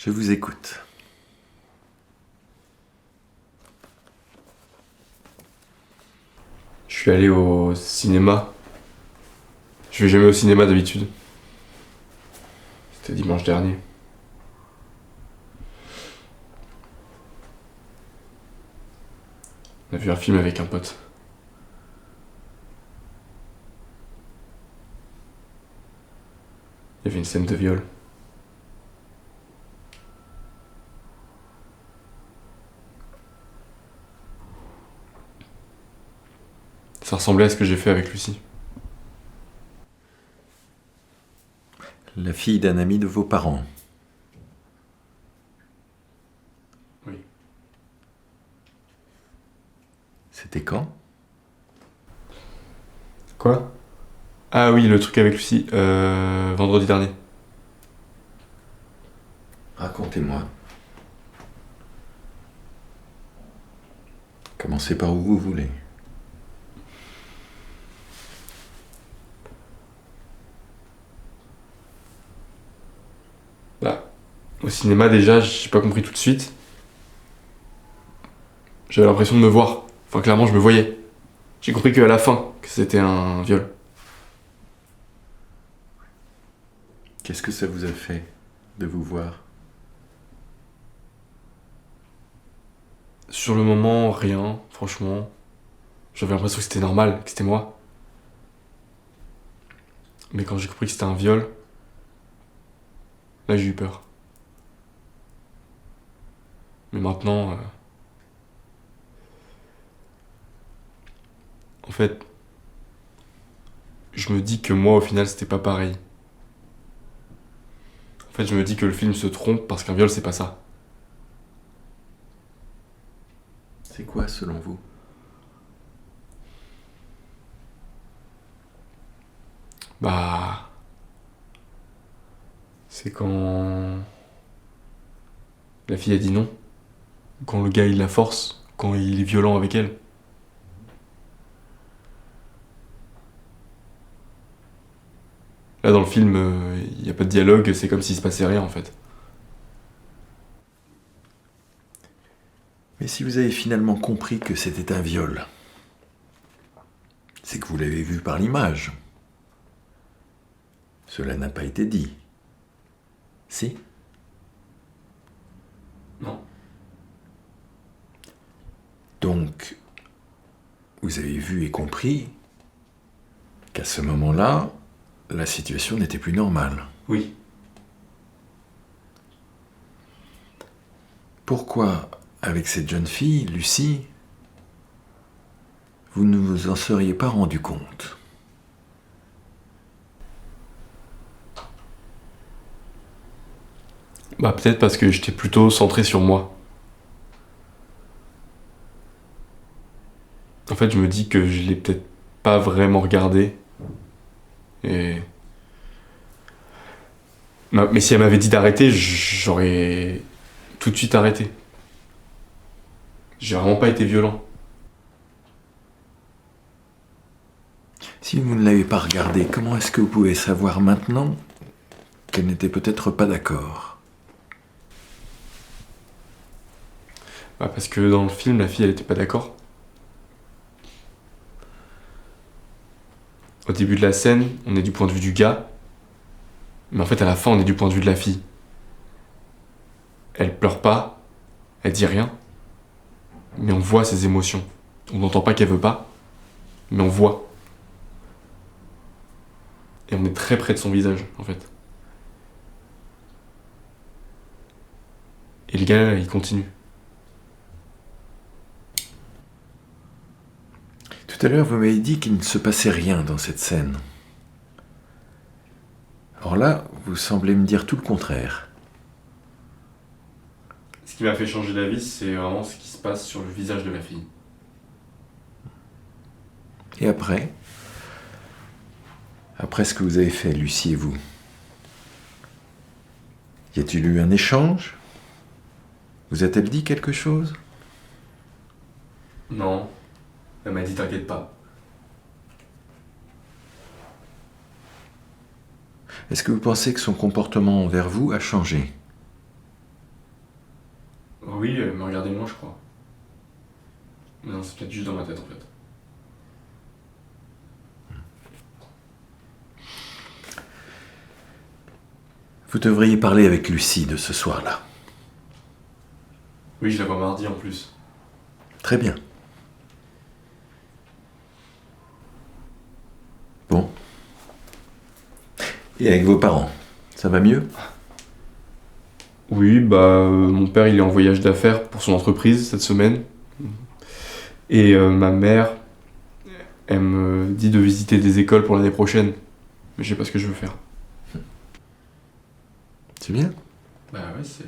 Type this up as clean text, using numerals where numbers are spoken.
Je vous écoute. Je suis allé au cinéma. Je vais jamais au cinéma d'habitude. C'était dimanche dernier. On a vu un film avec un pote. Il y avait une scène de viol. Ça ressemblait à ce que j'ai fait avec Lucie. La fille d'un ami de vos parents. Oui. C'était quand? Quoi? Ah oui, le truc avec Lucie. Vendredi dernier. Racontez-moi. Commencez par où vous voulez. Là. Au cinéma déjà, j'ai pas compris tout de suite. J'avais l'impression de me voir. Enfin, clairement, je me voyais. J'ai compris qu'à la fin, que c'était un viol. Qu'est-ce que ça vous a fait de vous voir? Sur le moment, rien, franchement. J'avais l'impression que c'était normal, que c'était moi. Mais quand j'ai compris que c'était un viol, là j'ai eu peur. Mais maintenant, en fait, je me dis que moi au final c'était pas pareil. En fait, je me dis que le film se trompe parce qu'un viol c'est pas ça. C'est quoi selon vous? Bah. C'est quand la fille a dit non. Quand le gars il la force, quand il est violent avec elle. Là dans le film, il y a pas de dialogue, c'est comme s'il se passait rien en fait. Mais si vous avez finalement compris que c'était un viol, c'est que vous l'avez vu par l'image. Cela n'a pas été dit. Si? Non. Donc, vous avez vu et compris qu'à ce moment-là, la situation n'était plus normale. Oui. Pourquoi, avec cette jeune fille, Lucie, vous ne vous en seriez pas rendu compte? Bah peut-être parce que j'étais plutôt centré sur moi. En fait, je me dis que je l'ai peut-être pas vraiment regardé. Et. Mais si elle m'avait dit d'arrêter, j'aurais tout de suite arrêté. J'ai vraiment pas été violent. Si vous ne l'avez pas regardée, comment est-ce que vous pouvez savoir maintenant qu'elle n'était peut-être pas d'accord? Bah parce que dans le film, la fille, elle était pas d'accord. Au début de la scène, on est du point de vue du gars. Mais en fait, à la fin, on est du point de vue de la fille. Elle pleure pas, elle dit rien. Mais on voit ses émotions. On n'entend pas qu'elle veut pas, mais on voit. Et on est très près de son visage, en fait. Et le gars, il continue. Tout à l'heure, vous m'avez dit qu'il ne se passait rien dans cette scène. Or là, vous semblez me dire tout le contraire. Ce qui m'a fait changer d'avis, c'est vraiment ce qui se passe sur le visage de la fille. Et après? Après ce que vous avez fait, Lucie et vous, y a-t-il eu un échange? Vous a-t-elle dit quelque chose? Non, elle m'a dit t'inquiète pas. Est-ce que vous pensez que son comportement envers vous a changé? Oui, elle m'a regardé loin, je crois. Mais non, c'est peut-être juste dans ma tête en fait. Vous devriez parler avec Lucie de ce soir-là. Oui, je la vois mardi en plus. Très bien. Bon. Et avec vos parents, ça va mieux? Oui, mon père il est en voyage d'affaires pour son entreprise cette semaine. Et ma mère, elle me dit de visiter des écoles pour l'année prochaine. Mais je sais pas ce que je veux faire. C'est bien. Bah ouais, c'est